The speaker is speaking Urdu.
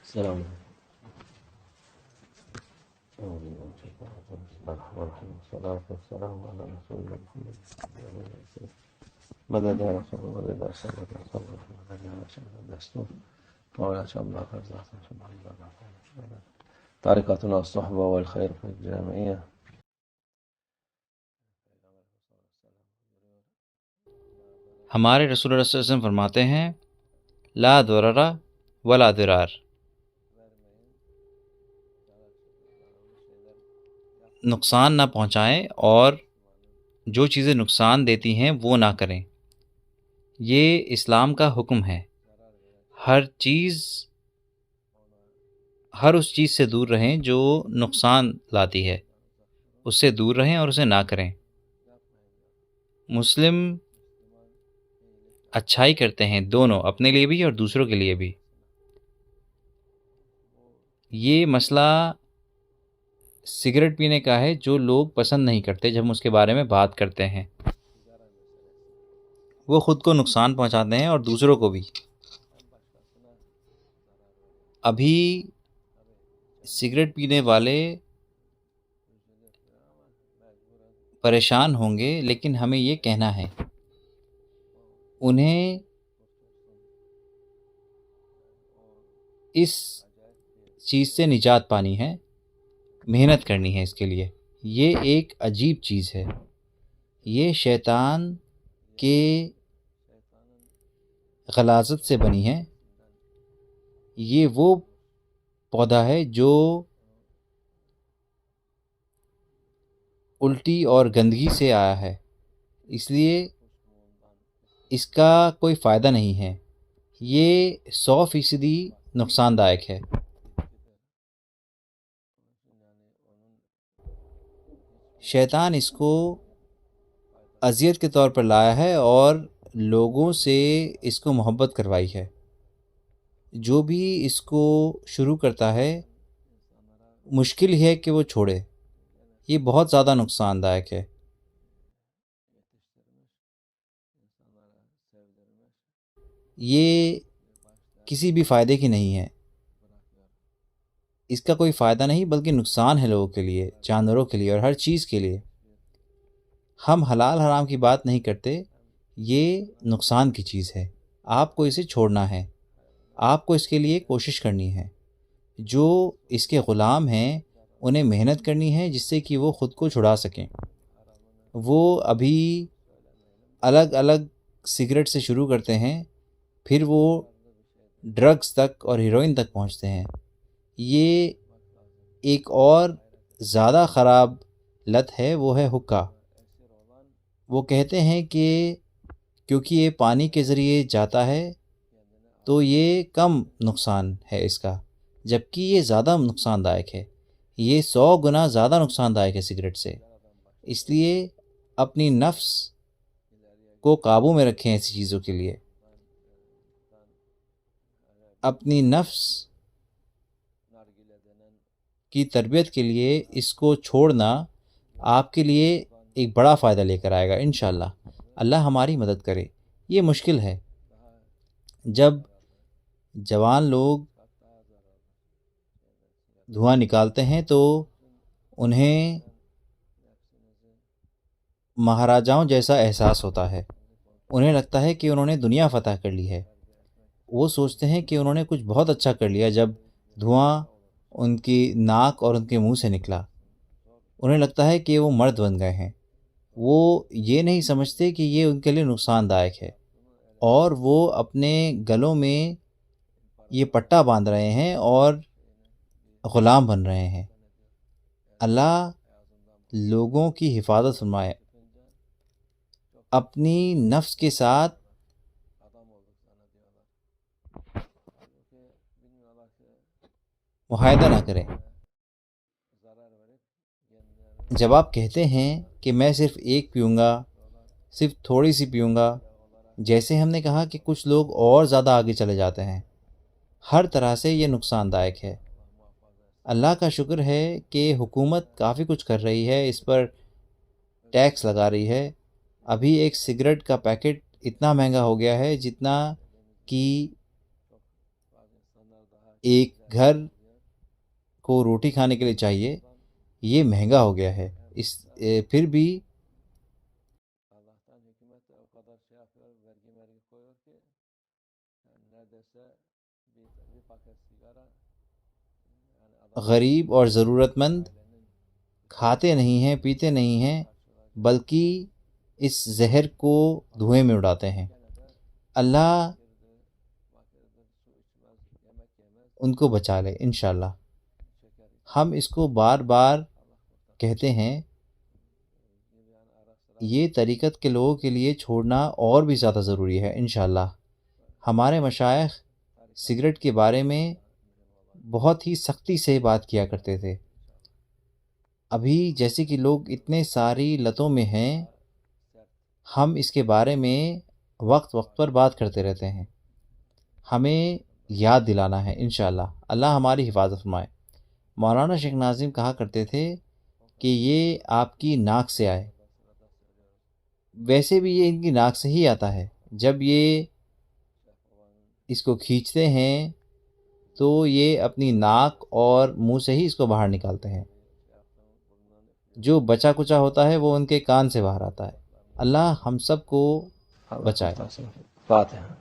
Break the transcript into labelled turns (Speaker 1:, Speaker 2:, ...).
Speaker 1: السلام علیکم۔ بسم اللہ الرحمن الرحیم، والصلاة والسلام علی رسول اللہ محمد مدد یا رسول اللہ، مدد یا رسول اللہ، صلی اللہ علیہ وسلم دستور مولا شاء الله فرزاق سبحان الله طریقتنا الصحبة والخير في الجامعية.
Speaker 2: ہمارے رسول اللہ صلی اللہ علیہ وسلم فرماتے ہیں لا ضرر ولا ضرار، نقصان نہ پہنچائیں اور جو چیزیں نقصان دیتی ہیں وہ نہ کریں۔ یہ اسلام کا حکم ہے۔ ہر اس چیز سے دور رہیں جو نقصان لاتی ہے، اس سے دور رہیں اور اسے نہ کریں۔ مسلم اچھائی کرتے ہیں، دونوں، اپنے لیے بھی اور دوسروں کے لیے بھی۔ یہ مسئلہ سگریٹ پینے کا ہے جو لوگ پسند نہیں کرتے جب ہم اس کے بارے میں بات کرتے ہیں۔ وہ خود کو نقصان پہنچاتے ہیں اور دوسروں کو بھی۔ ابھی سگریٹ پینے والے پریشان ہوں گے، لیکن ہمیں یہ کہنا ہے انہیں اس چیز سے نجات پانی ہے، محنت کرنی ہے اس کے لیے۔ یہ ایک عجیب چیز ہے، یہ شیطان کے غلاظت سے بنی ہے۔ یہ وہ پودا ہے جو الٹی اور گندگی سے آیا ہے، اس لیے اس کا کوئی فائدہ نہیں ہے۔ یہ 100% نقصان دائق ہے۔ شیطان اس کو اذیت کے طور پر لایا ہے اور لوگوں سے اس کو محبت کروائی ہے۔ جو بھی اس کو شروع کرتا ہے مشکل ہے کہ وہ چھوڑے۔ یہ بہت زیادہ نقصان دائق ہے۔ یہ کسی بھی فائدے کی نہیں ہے، اس کا کوئی فائدہ نہیں بلکہ نقصان ہے لوگوں کے لیے، جانوروں کے لیے اور ہر چیز کے لیے۔ ہم حلال حرام کی بات نہیں کرتے، یہ نقصان کی چیز ہے۔ آپ کو اسے چھوڑنا ہے، آپ کو اس کے لیے کوشش کرنی ہے۔ جو اس کے غلام ہیں انہیں محنت کرنی ہے جس سے کہ وہ خود کو چھڑا سکیں۔ وہ ابھی الگ الگ سگریٹ سے شروع کرتے ہیں، پھر وہ ڈرگز تک اور ہیروئن تک پہنچتے ہیں۔ یہ ایک اور زیادہ خراب لت ہے، وہ ہے حقہ۔ وہ کہتے ہیں کہ کیونکہ یہ پانی کے ذریعے جاتا ہے تو یہ کم نقصان ہے اس کا، جبکہ یہ زیادہ نقصان دائق ہے۔ یہ 100 گنا زیادہ نقصان دائق ہے سگریٹ سے۔ اس لیے اپنی نفس کو قابو میں رکھیں ایسی چیزوں کے لیے۔ اپنی نفس کی تربیت کے لیے اس کو چھوڑنا آپ کے لیے ایک بڑا فائدہ لے کر آئے گا انشاءاللہ۔ اللہ ہماری مدد کرے۔ یہ مشکل ہے۔ جب جوان لوگ دھواں نکالتے ہیں تو انہیں مہاراجاؤں جیسا احساس ہوتا ہے۔ انہیں لگتا ہے کہ انہوں نے دنیا فتح کر لی ہے۔ وہ سوچتے ہیں کہ انہوں نے کچھ بہت اچھا کر لیا جب دھواں ان کی ناک اور ان کے منہ سے نکلا۔ انہیں لگتا ہے کہ وہ مرد بن گئے ہیں۔ وہ یہ نہیں سمجھتے کہ یہ ان کے لیے نقصان دائق ہے، اور وہ اپنے گلوں میں یہ پٹا باندھ رہے ہیں اور غلام بن رہے ہیں۔ اللہ لوگوں کی حفاظت فرمائے۔ اپنی نفس کے ساتھ معاہدہ نہ کریں۔ جب آپ کہتے ہیں کہ میں صرف ایک پیوں گا، صرف تھوڑی سی پیوں گا، جیسے ہم نے کہا کہ کچھ لوگ اور زیادہ آگے چلے جاتے ہیں، ہر طرح سے یہ نقصان دائق ہے۔ اللہ کا شکر ہے کہ حکومت کافی کچھ کر رہی ہے، اس پر ٹیکس لگا رہی ہے۔ ابھی ایک سگریٹ کا پیکٹ اتنا مہنگا ہو گیا ہے جتنا کہ ایک گھر کو روٹی کھانے کے لیے چاہیے، یہ مہنگا ہو گیا ہے. پھر بھی غریب اور ضرورت مند کھاتے نہیں ہیں، پیتے نہیں ہیں، بلکہ اس زہر کو دھوئیں میں اڑاتے ہیں. اللہ ان کو بچا لے انشاءاللہ. ہم اس کو بار بار کہتے ہیں. یہ طریقت کے لوگوں کے لیے چھوڑنا اور بھی زیادہ ضروری ہے انشاءاللہ. ہمارے مشائخ سگریٹ کے بارے میں بہت ہی سختی سے بات کیا کرتے تھے. ابھی جیسے کہ لوگ اتنے ساری لتوں میں ہیں، ہم اس کے بارے میں وقت وقت پر بات کرتے رہتے ہیں. ہمیں یاد دلانا ہے انشاءاللہ. اللہ ہماری حفاظت فرمائے. مولانا شیخ ناظم کہا کرتے تھے کہ یہ آپ کی ناک سے آئے. ویسے بھی یہ ان کی ناک سے ہی آتا ہے. جب یہ اس کو کھینچتے ہیں تو یہ اپنی ناک اور منہ سے ہی اس کو باہر نکالتے ہیں. جو بچا کچا ہوتا ہے وہ ان کے کان سے باہر آتا ہے. اللہ ہم سب کو بچائے.
Speaker 1: فاتحہ.